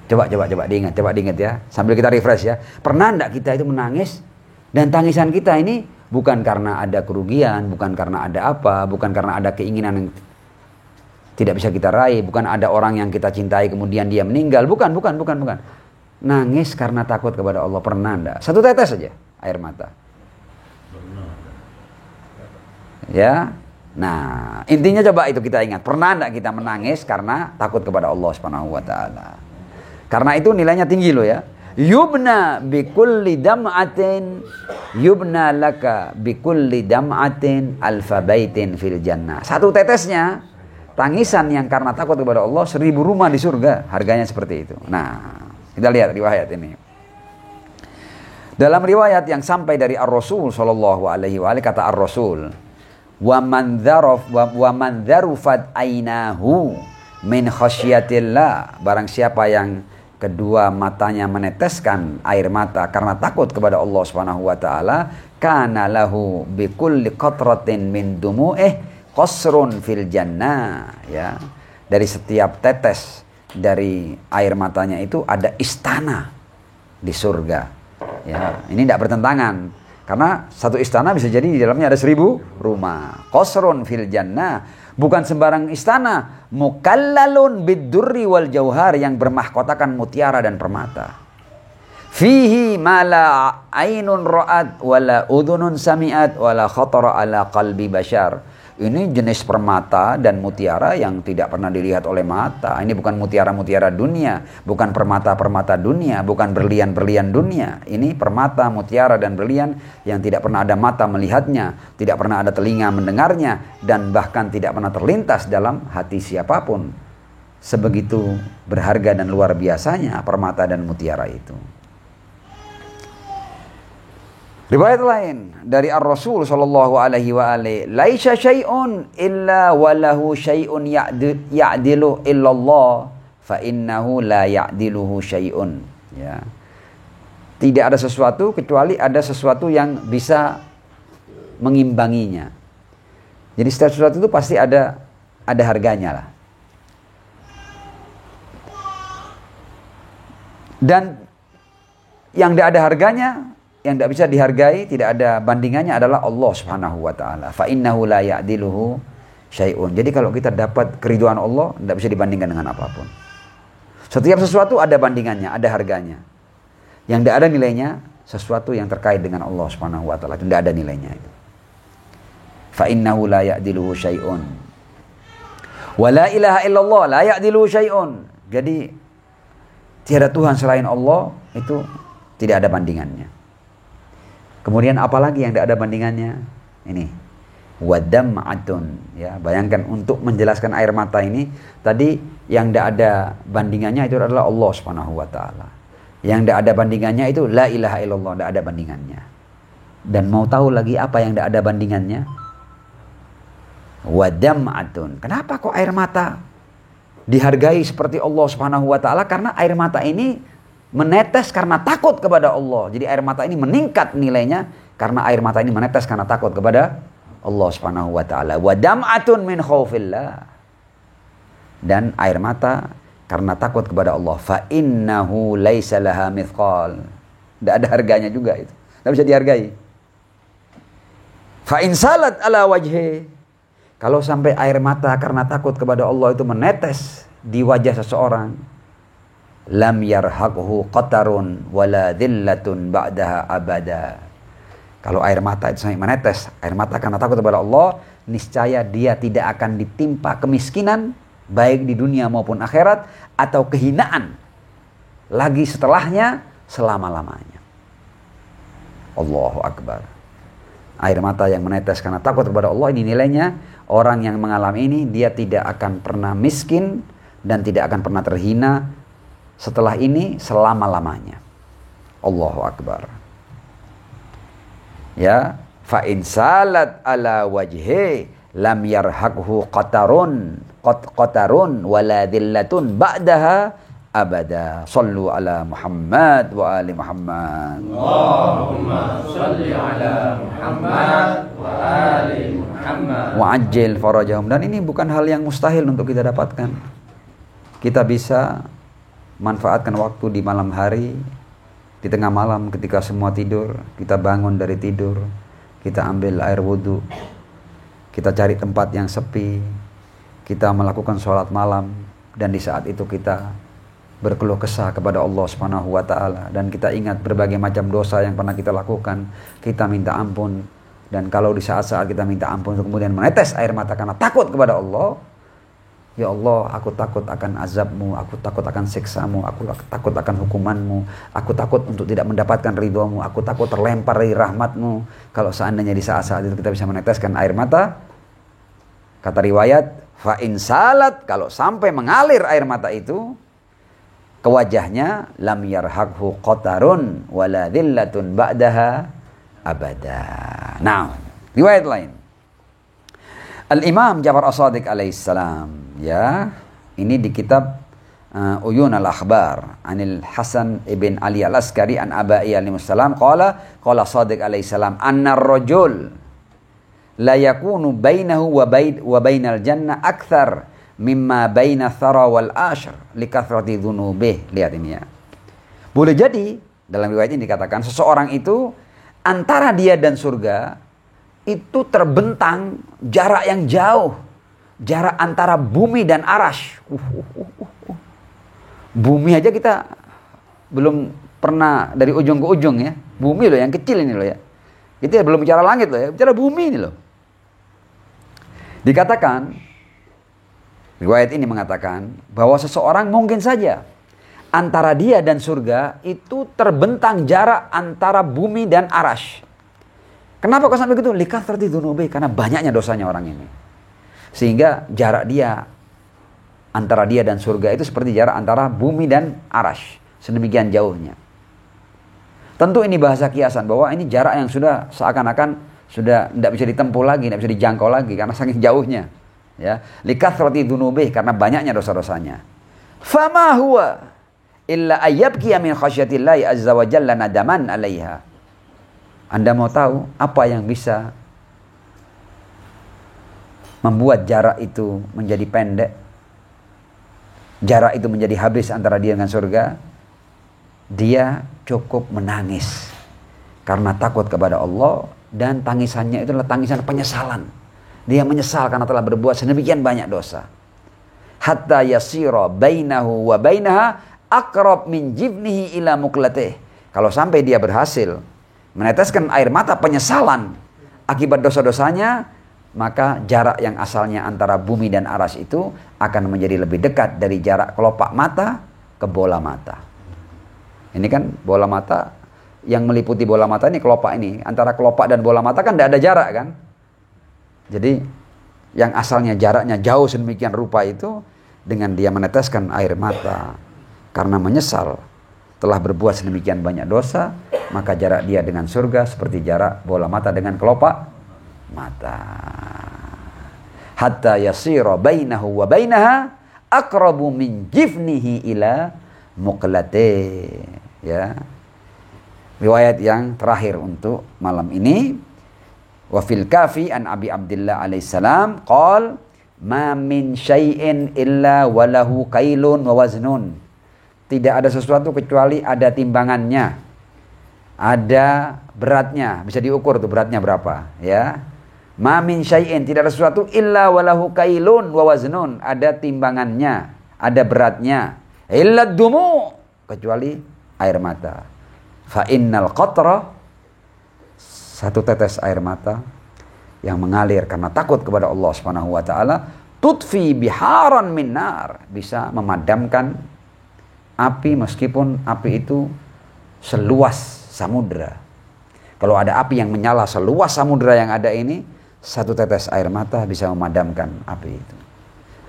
Coba diingat ya, sambil kita refresh ya. Pernah tidak kita itu menangis dan tangisan kita ini bukan karena ada kerugian, bukan karena ada apa, bukan karena ada keinginan yang tidak bisa kita raih, bukan ada orang yang kita cintai kemudian dia meninggal, bukan. Nangis karena takut kepada Allah, pernah enggak? Satu tetes saja air mata. Ya. Nah, intinya coba itu kita ingat. Pernah enggak kita menangis karena takut kepada Allah Subhanahu wa taala? Karena itu nilainya tinggi loh ya. Yubna bikulli dam'atin yubna laka bikulli dam'atin alfa baitin fil jannah. Satu tetesnya tangisan yang karena takut kepada Allah 1000 rumah di surga. Harganya seperti itu. Nah, kita lihat riwayat ini. Dalam riwayat yang sampai dari Ar-Rasul sallallahu alaihi wa alihi, kata Ar-Rasul, wa man dzarufat ainahu min khasyatillah, barang siapa yang kedua matanya meneteskan air mata karena takut kepada Allah Subhanahu wa taala, kana lahu bi kulli qatratin min dumu'ih qasrun fil jannah, ya. Dari setiap tetes dari air matanya itu ada istana di surga. Ya, ini tidak bertentangan karena satu istana bisa jadi di dalamnya ada 1000 rumah. Qasrun fil jannah, bukan sembarang istana, mukallalun bid-durri wal jauhar, yang bermahkotakan mutiara dan permata. Fihi ma la ainun ra'at wala udhunun sami'at wala khatara ala qalbi bashar. Ini jenis permata dan mutiara yang tidak pernah dilihat oleh mata. Ini bukan mutiara-mutiara dunia, bukan permata-permata dunia, bukan berlian-berlian dunia. Ini permata, mutiara dan berlian yang tidak pernah ada mata melihatnya, tidak pernah ada telinga mendengarnya, dan bahkan tidak pernah terlintas dalam hati siapapun. Sebegitu berharga dan luar biasanya permata dan mutiara itu. Riwayat lain dari Ar-Rasul sallallahu alaihi wa alihi, laisa syai'un illa walahu syai'un ya'dilu illallah fa innahu la ya'diluhu syai'un. Ya. Tidak ada sesuatu kecuali ada sesuatu yang bisa mengimbanginya. Jadi setiap sesuatu itu pasti ada harganya lah. Dan yang tidak ada harganya, yang tidak bisa dihargai, tidak ada bandingannya adalah Allah Subhanahu wa taala. Fa innahu la ya'diluhu syai'un. Jadi kalau kita dapat keridhaan Allah, tidak bisa dibandingkan dengan apapun. Setiap sesuatu ada bandingannya, ada harganya. Yang tidak ada nilainya sesuatu yang terkait dengan Allah Subhanahu wa taala, tidak ada nilainya itu. Fa innahu la ya'diluhu syai'un. Wa la ilaha illallah la ya'diluhu syai'un. Jadi tiada Tuhan selain Allah, itu tidak ada bandingannya. Kemudian apalagi yang tidak ada bandingannya? Ini wadam'atun, ya. Bayangkan untuk menjelaskan air mata ini, tadi yang tidak ada bandingannya itu adalah Allah Subhanahu wa taala. Yang tidak ada bandingannya itu la ilaha illallah, tidak ada bandingannya. Dan mau tahu lagi apa yang tidak ada bandingannya? Wadam'atun. Kenapa kok air mata dihargai seperti Allah Subhanahu wa taala? Karena air mata ini menetes karena takut kepada Allah. Jadi air mata ini meningkat nilainya karena air mata ini menetes karena takut kepada Allah Subhanahu wa taala. Wa dam'atun min khaufillah. Dan air mata karena takut kepada Allah. Fa innahu laisa laha mithqal. Tidak ada harganya juga itu. Tidak bisa dihargai. Fa in salat ala wajhi. Kalau sampai air mata karena takut kepada Allah itu menetes di wajah seseorang, lam yarhaqhu qatarun wala dhillatun ba'daha abada. Kalau air mata itu sampai menetes, air mata karena takut kepada Allah, niscaya dia tidak akan ditimpa kemiskinan baik di dunia maupun akhirat, atau kehinaan lagi setelahnya selama-lamanya. Allahu akbar. Air mata yang menetes karena takut kepada Allah, ini nilainya, orang yang mengalami ini dia tidak akan pernah miskin dan tidak akan pernah terhina setelah ini selama-lamanya. Allahu akbar. Ya, fa in salat ala wajhi lam yarhaqhu qatarun wala dhillatun ba'daha abada. Sallu ala Muhammad wa ali Muhammad. Allahumma salli ala Muhammad wa ali Muhammad. Wa ajil farajahum. Dan ini bukan hal yang mustahil untuk kita dapatkan. Kita bisa manfaatkan waktu di malam hari, di tengah malam ketika semua tidur, kita bangun dari tidur, kita ambil air wudhu, kita cari tempat yang sepi, kita melakukan sholat malam, dan di saat itu kita berkeluh kesah kepada Allah Subhanahu wa taala, dan kita ingat berbagai macam dosa yang pernah kita lakukan, kita minta ampun Dan kalau di saat-saat kita minta ampun kemudian menetes air mata karena takut kepada Allah, ya Allah, aku takut akan azabmu, aku takut akan siksamu, aku takut akan hukumanmu, aku takut untuk tidak mendapatkan ridhomu, aku takut terlempar dari rahmatmu. Kalau seandainya di saat-saat itu kita bisa meneteskan air mata, kata riwayat, fa in salat, kalau sampai mengalir air mata itu ke wajahnya, lam yarhaqhu qatarun wala dhillatun ba'daha abada. Nah, riwayat lain. Al-Imam Ja'far As-Shadiq alaihissalam, ya, ini di kitab Uyun al-Akhbar anil Hasan ibn Ali al-Askari an Abai alaihissalam qala Shadiq alaihissalam anna ar-rajul la yakunu bainahu wa bainal jannah akthar mimma baina thara wal ashr likathrati dhunubih. Lihat ini ya. Boleh jadi dalam riwayat ini dikatakan seseorang itu antara dia dan surga itu terbentang jarak yang jauh. Jarak antara bumi dan arasy. Bumi aja kita belum pernah dari ujung ke ujung ya. Bumi loh yang kecil ini loh ya. Itu ya belum bicara langit loh ya. Bicara bumi ini loh. Dikatakan, riwayat ini mengatakan bahwa seseorang mungkin saja antara dia dan surga itu terbentang jarak antara bumi dan arasy. Kenapa kok sampai begitu? Likathrati dzunubi, karena banyaknya dosanya orang ini. Sehingga jarak dia antara dia dan surga itu seperti jarak antara bumi dan arasy. Sedemikian jauhnya. Tentu ini bahasa kiasan bahwa ini jarak yang sudah seakan-akan sudah tidak bisa ditempuh lagi, tidak bisa dijangkau lagi karena saking jauhnya. Ya, likathrati dzunubi, karena banyaknya dosa-dosanya. Fama huwa illa ayyabkiya min khasyatillahi azza wa jalla nadaman alaiha. Anda mau tahu apa yang bisa membuat jarak itu menjadi pendek? Jarak itu menjadi habis antara dia dengan surga? Dia cukup menangis karena takut kepada Allah, dan tangisannya itu adalah tangisan penyesalan. Dia menyesal karena telah berbuat sedemikian banyak dosa. Hatta yasira bainahu wa bainaha aqrab min jibnihi ila muqlatih. Kalau sampai dia berhasil meneteskan air mata penyesalan akibat dosa-dosanya, maka jarak yang asalnya antara bumi dan arasy itu akan menjadi lebih dekat dari jarak kelopak mata ke bola mata. Ini kan bola mata, yang meliputi bola mata ini kelopak ini. Antara kelopak dan bola mata kan tidak ada jarak kan. Jadi yang asalnya jaraknya jauh sedemikian rupa itu, dengan dia meneteskan air mata karena menyesal telah berbuat sedemikian banyak dosa, maka jarak dia dengan surga seperti jarak bola mata dengan kelopak mata. Hatta yasira bainahu wa bainaha aqrabu min jifnihi ila muqlatih. Ya. Riwayat yang terakhir untuk malam ini, wa fil kafi an Abi Abdillah alaihissalam qol ma min syai'in illa walahu kailun wa waznun. Tidak ada sesuatu kecuali ada timbangannya, ada beratnya, bisa diukur tuh beratnya berapa, ya. Ma min syai'in, tidak ada sesuatu illa walahu kailun wa waznun, ada timbangannya, ada beratnya, illa dumu, kecuali air mata. Fa innal qatra, satu tetes air mata yang mengalir karena takut kepada Allah Subhanahu wa taala, tutfi biharan min nar, bisa memadamkan api meskipun api itu seluas samudra. Kalau ada api yang menyala seluas samudra yang ada ini, satu tetes air mata bisa memadamkan api itu.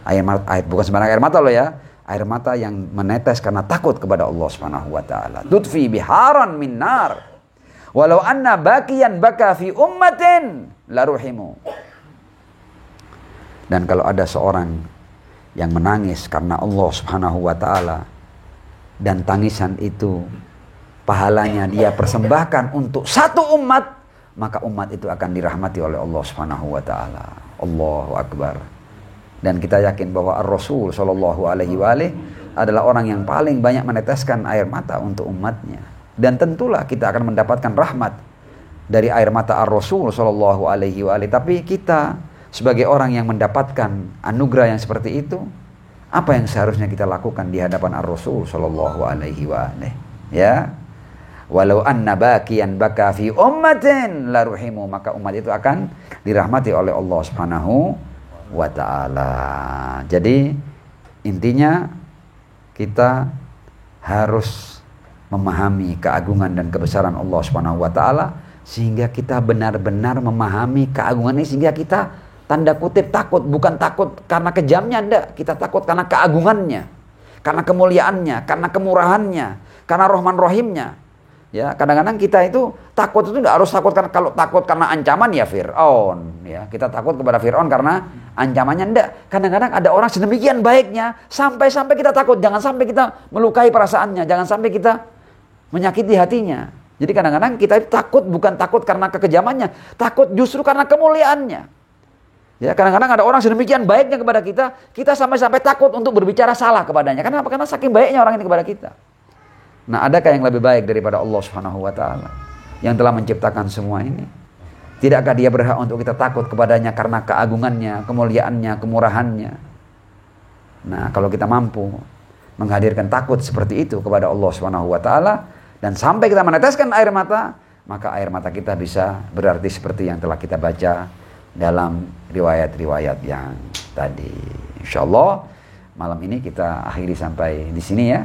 Air mata, bukan sembarang air mata loh ya. Air mata yang menetes karena takut kepada Allah Subhanahu wa taala. Tutfi biharan min nar. Walau anna baqiyan baka fi ummatin la ruhimu. Dan kalau ada seorang yang menangis karena Allah Subhanahu wa taala, dan tangisan itu pahalanya dia persembahkan untuk satu umat, maka umat itu akan dirahmati oleh Allah Subhanahu wa taala. Allahu akbar. Dan kita yakin bahwa Ar-Rasul sallallahu alaihi wasallam adalah orang yang paling banyak meneteskan air mata untuk umatnya. Dan tentulah kita akan mendapatkan rahmat dari air mata Ar-Rasul sallallahu alaihi wasallam. Tapi kita sebagai orang yang mendapatkan anugerah yang seperti itu, apa yang seharusnya kita lakukan di hadapan Ar-Rasul sallallahu alaihi wasallam? Ya. Walau anna bakiyan baka fi ummatin la ruhimu, maka umat itu akan dirahmati oleh Allah Subhanahu wa taala. Jadi intinya kita harus memahami keagungan dan kebesaran Allah Subhanahu wa taala sehingga kita benar-benar memahami keagungan ini, sehingga kita tanda kutip takut, bukan takut karena kejamnya, enggak, kita takut karena keagungannya, karena kemuliaannya, karena kemurahannya, karena Rahman Rahimnya. Ya, kadang-kadang kita itu takut itu tidak harus takut karena, kalau takut karena ancaman ya Fir'aun, ya. Kita takut kepada Fir'aun karena ancamannya, enggak. Kadang-kadang ada orang sedemikian baiknya sampai-sampai kita takut, jangan sampai kita melukai perasaannya, jangan sampai kita menyakiti hatinya. Jadi kadang-kadang kita itu takut bukan takut karena kekejamannya, takut justru karena kemuliaannya. Ya, kadang-kadang ada orang sedemikian baiknya kepada kita sampai-sampai takut untuk berbicara salah kepadanya. Kenapa? Karena saking baiknya orang ini kepada kita. Nah, adakah yang lebih baik daripada Allah Subhanahu wa taala yang telah menciptakan semua ini? Tidakkah dia berhak untuk kita takut kepadanya karena keagungannya, kemuliaannya, kemurahannya? Nah, kalau kita mampu menghadirkan takut seperti itu kepada Allah Subhanahu wa taala dan sampai kita meneteskan air mata, maka air mata kita bisa berarti seperti yang telah kita baca dalam riwayat-riwayat yang tadi. Insyaallah malam ini kita akhiri sampai di sini ya.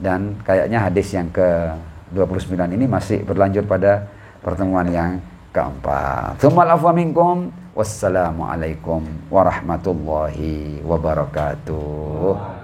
Dan kayaknya hadis yang ke-29 ini masih berlanjut pada pertemuan yang keempat. Tsummal afwa minkum. Wassalamualaikum warahmatullahi wabarakatuh.